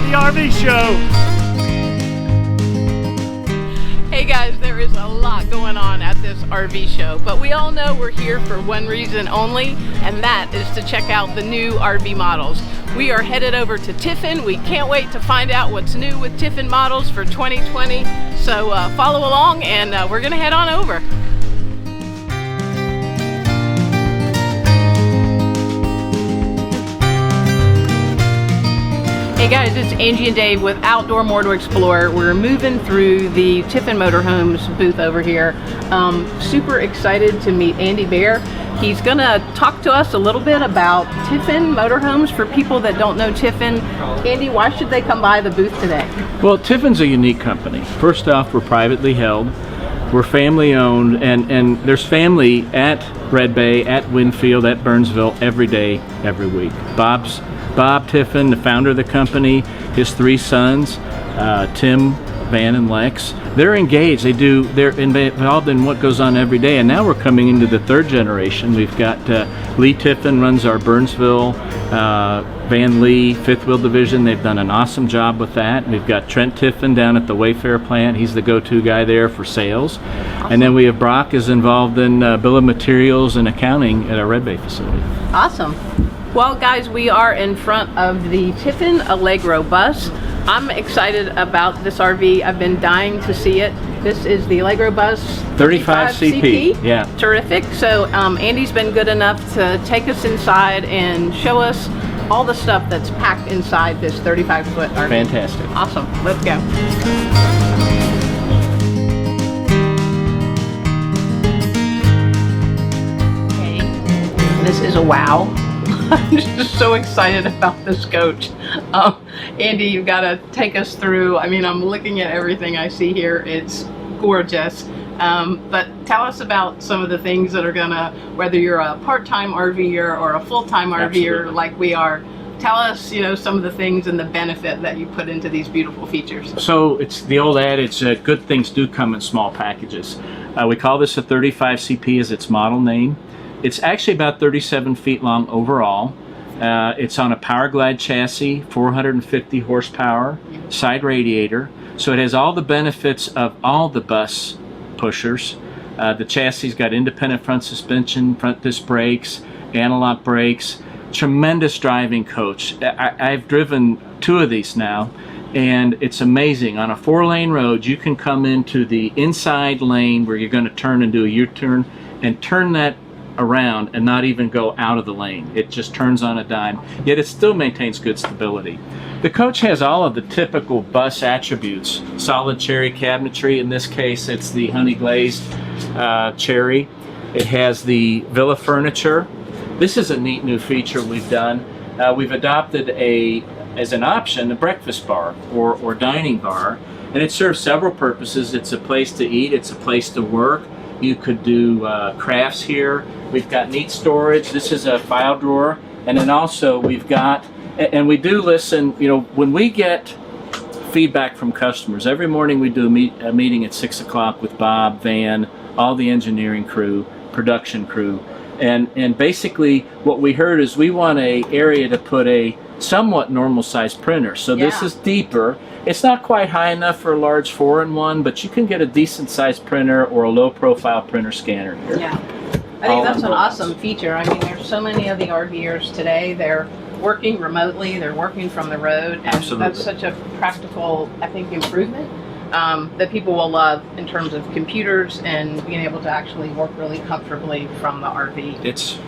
the RV show. Hey guys, there is a lot going on at this RV show, but we all know we're here for one reason only, and that is to check out the new RV models. We are headed over to Tiffin. We can't wait to find out what's new with Tiffin models for 2020. So follow along and we're gonna head on over. Hey guys, it's Angie and Dave with Outdoor More to Explore. We're moving through the Tiffin Motorhomes booth over here. Super excited to meet Andy Bear. He's gonna talk to us a little bit about Tiffin Motorhomes for people that don't know Tiffin. Andy, why should they come by the booth today? Well, Tiffin's a unique company. First off, we're privately held. We're family owned, and there's family at Red Bay, at Winfield, at Burnsville every day, every week. Bob Tiffin, the founder of the company, his three sons, Tim, Van, and Lex, they're engaged. They're involved in what goes on every day. And now we're coming into the third generation. We've got Lee Tiffin runs our Burnsville Van Lee fifth wheel division. They've done an awesome job with that. We've got Trent Tiffin down at the Wayfair plant. He's the go-to guy there for sales. Awesome. And then we have Brock is involved in bill of materials and accounting at our Red Bay facility. Awesome. Well guys, we are in front of the Tiffin Allegro bus. I'm excited about this RV. I've been dying to see it. This is the Allegro bus 35 CP. Yeah. Terrific. So Andy's been good enough to take us inside and show us all the stuff that's packed inside this 35-foot RV. Fantastic. Awesome. Let's go. Okay. This is a wow. I'm just so excited about this coach. Andy, you've got to take us through. I mean, I'm looking at everything I see here. It's gorgeous. But tell us about some of the things that are gonna, whether you're a part-time RVer or a full-time RVer Absolutely. like we are, tell us, some of the things and the benefit that you put into these beautiful features. So it's the old adage, good things do come in small packages. We call this a 35 CP as its model name. It's actually about 37 feet long overall. It's on a Power Glide chassis, 450 horsepower, side radiator. So it has all the benefits of all the bus pushers. The chassis got independent front suspension, front disc brakes, analog brakes, tremendous driving coach. I've driven two of these now, and it's amazing. On a 4-lane road, you can come into the inside lane where you're going to turn and do a U-turn and turn that around and not even go out of the lane. It just turns on a dime, yet it still maintains good stability. The coach has all of the typical bus attributes. Solid cherry cabinetry, in this case it's the honey glazed cherry. It has the Villa furniture. This is a neat new feature we've done. We've adopted as an option, a breakfast bar or dining bar, and it serves several purposes. It's a place to eat, it's a place to work. You could do crafts here. We've got neat storage. This is a file drawer. And then also we've got, and we do listen, when we get feedback from customers, every morning we do a meeting at 6 o'clock with Bob, Van, all the engineering crew, production crew. And basically what we heard is we want an area to put a somewhat normal sized printer. So this is deeper. It's not quite high enough for a large 4-in-1, but you can get a decent sized printer or a low profile printer scanner here. Yeah, I think that's an awesome feature. I mean, there's so many of the RVers today, they're working remotely, they're working from the road, and Absolutely. That's such a practical, I think, improvement that people will love in terms of computers and being able to actually work really comfortably from the RV.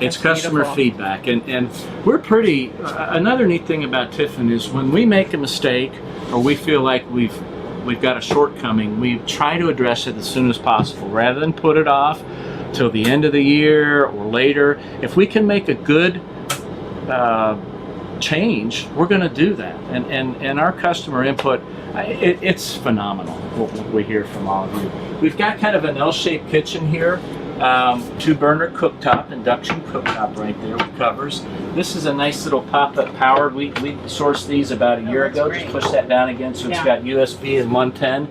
It's customer feedback, and we're pretty, another neat thing about Tiffin is when we make a mistake or we feel like we've got a shortcoming, we try to address it as soon as possible rather than put it off till the end of the year or later. If we can make a good change, we're going to do that, and our customer input, it's phenomenal what we hear from all of you. We've got kind of an L-shaped kitchen here, 2-burner cooktop, induction cooktop right there with covers. This is a nice little pop-up powered. We sourced these about a year ago. Just push that down again, so it's got USB and 110.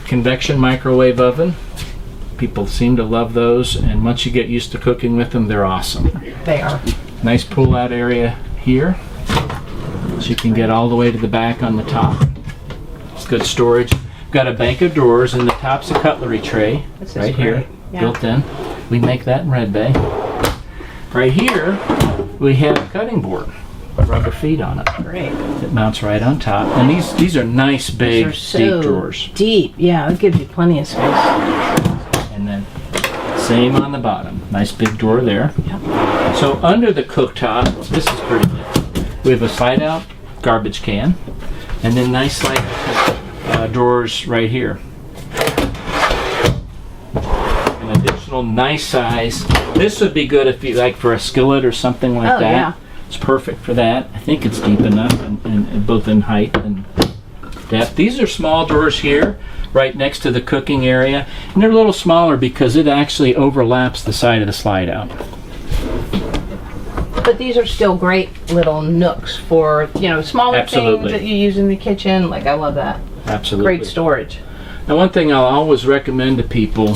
Convection microwave oven. People seem to love those, and once you get used to cooking with them, they're awesome. They are. Nice pull-out area here. so you can get all the way to the back on the top. Good storage. Got a bank of drawers, and the top's a cutlery tray right here, built in. We make that in Red Bay. Right here, we have a cutting board, rubber feet on it. Great. It mounts right on top, and these are nice, big, deep drawers. Deep, yeah, it gives you plenty of space. And then same on the bottom, nice big drawer there. Yep. So under the cooktop, this is pretty good. We have a slide-out garbage can, and then nice drawers right here. An additional nice size. This would be good if you like for a skillet or something like that. Yeah. It's perfect for that. I think it's deep enough, and both in height and depth. These are small drawers here, right next to the cooking area, and they're a little smaller because it actually overlaps the side of the slide out. But these are still great little nooks for, smaller things that you use in the kitchen. Like, I love that. Absolutely. Great storage. Now, one thing I'll always recommend to people,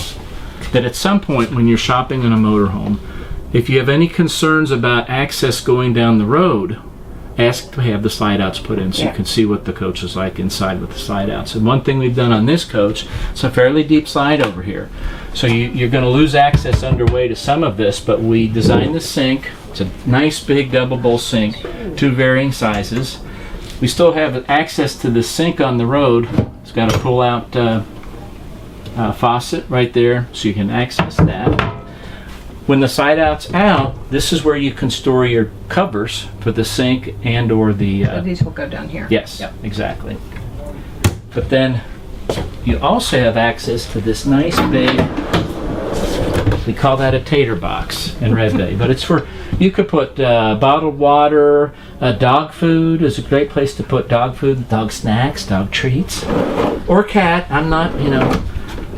that at some point when you're shopping in a motorhome, if you have any concerns about access going down the road, ask to have the slide outs put in so you can see what the coach is like inside with the slide outs. And one thing we've done on this coach, it's a fairly deep slide over here. So you're going to lose access underway to some of this, but we designed the sink. It's a nice big double bowl sink, 2 varying sizes. We still have access to the sink on the road. It's got a pull out faucet right there, so you can access that. When the side out's out, this is where you can store your covers for the sink and or the... these will go down here. Yes, exactly. But then you also have access to this nice big, we call that a tater box in Red Bay, but it's for, you could put bottled water, dog food is a great place to put dog food, dog snacks, dog treats, or cat. I'm not,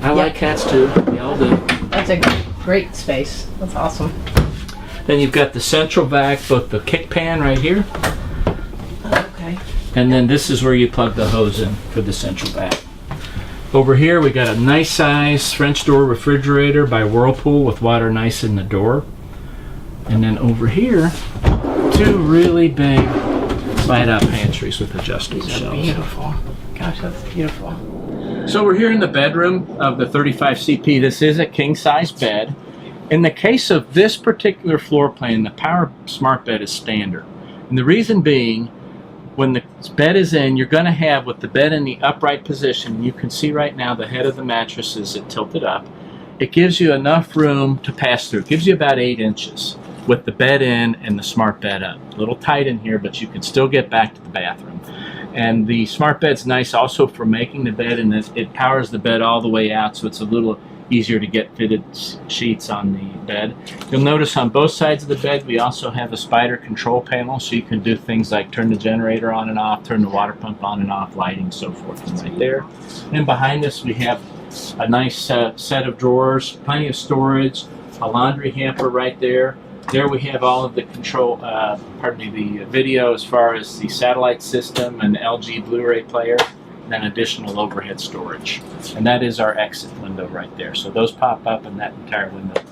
I like cats too. We all do. That's a great space. That's awesome. Then you've got the central vac, both the kick pan right here, Okay. and then this is where you plug the hose in for the central vac. Over here we got a nice size French door refrigerator by Whirlpool with water nice in the door. And then over here, 2 really big slide out pantries with adjustable shelves. Beautiful. Gosh, that's beautiful. So we're here in the bedroom of the 35 CP. This is a king size bed. In the case of this particular floor plan, the Power Smart Bed is standard. And the reason being, when the bed is in, you're going to have, with the bed in the upright position, you can see right now the head of the mattress is tilted up. It gives you enough room to pass through. It gives you about 8 inches with the bed in and the smart bed up. A little tight in here, but you can still get back to the bathroom. And the smart bed's nice also for making the bed, and it powers the bed all the way out, so it's a little easier to get fitted sheets on the bed. You'll notice on both sides of the bed we also have a spider control panel, so you can do things like turn the generator on and off, turn the water pump on and off, lighting, so forth, and right there. And behind us we have a nice set of drawers, plenty of storage, a laundry hamper right there. There we have all of the control, the video as far as the satellite system and LG Blu-ray player, and then additional overhead storage. And that is our exit window right there. So those pop up and that entire window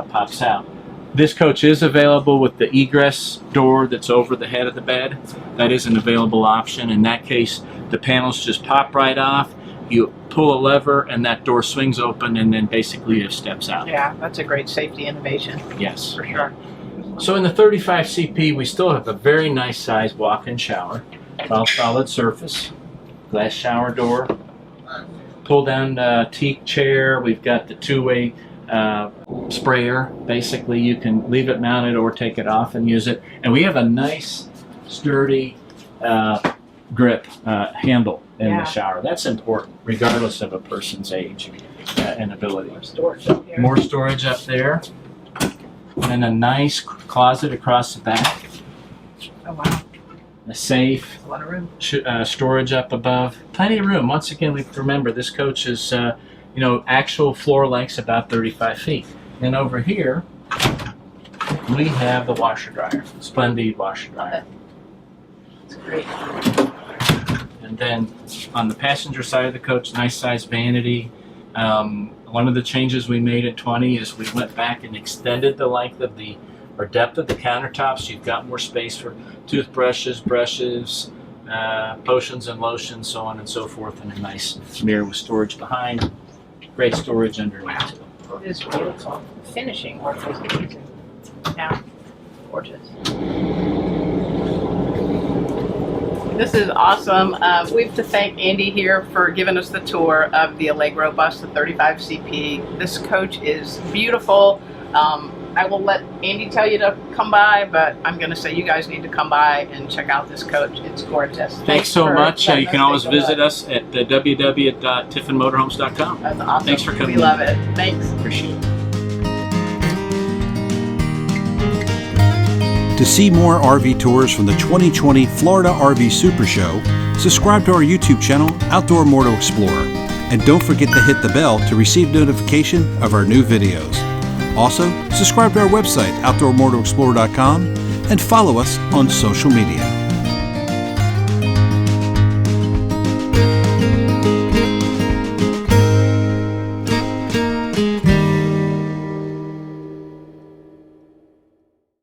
pops out. This coach is available with the egress door that's over the head of the bed. That is an available option. In that case, the panels just pop right off. You pull a lever and that door swings open, and then basically it steps out. Yeah, that's a great safety innovation. Yes. For sure. So in the 35 CP, we still have a very nice size walk-in shower, all solid surface, glass shower door, pull down teak chair. We've got the 2-way sprayer. Basically, you can leave it mounted or take it off and use it. And we have a nice, sturdy grip handle in the shower. That's important, regardless of a person's age and ability. More storage up there. And a nice closet across the back. Oh, wow. A safe. A lot of room. Storage up above. Plenty of room. Once again, we remember this coach is, actual floor length's about 35 feet. And over here, we have the washer dryer. Splendid washer dryer. That's great. And then on the passenger side of the coach, nice size vanity. One of the changes we made in 20 is we went back and extended the length of the or depth of the countertops. You've got more space for toothbrushes, brushes, potions and lotions, so on and so forth, and a nice mirror with storage behind. Great storage underneath. It is beautiful. Finishing work is amazing. Yeah, gorgeous. This is awesome. We have to thank Andy here for giving us the tour of the Allegro bus, the 35CP. This coach is beautiful. I will let Andy tell you to come by, but I'm going to say you guys need to come by and check out this coach. It's gorgeous. Thanks so much. You can always visit us at www.tiffinmotorhomes.com. That's awesome. Thanks for coming. We love it. Thanks. Appreciate it. To see more RV tours from the 2020 Florida RV Super Show, subscribe to our YouTube channel, Outdoor Moto Explorer, and don't forget to hit the bell to receive notification of our new videos. Also, subscribe to our website, OutdoorMotoExplorer.com, and follow us on social media.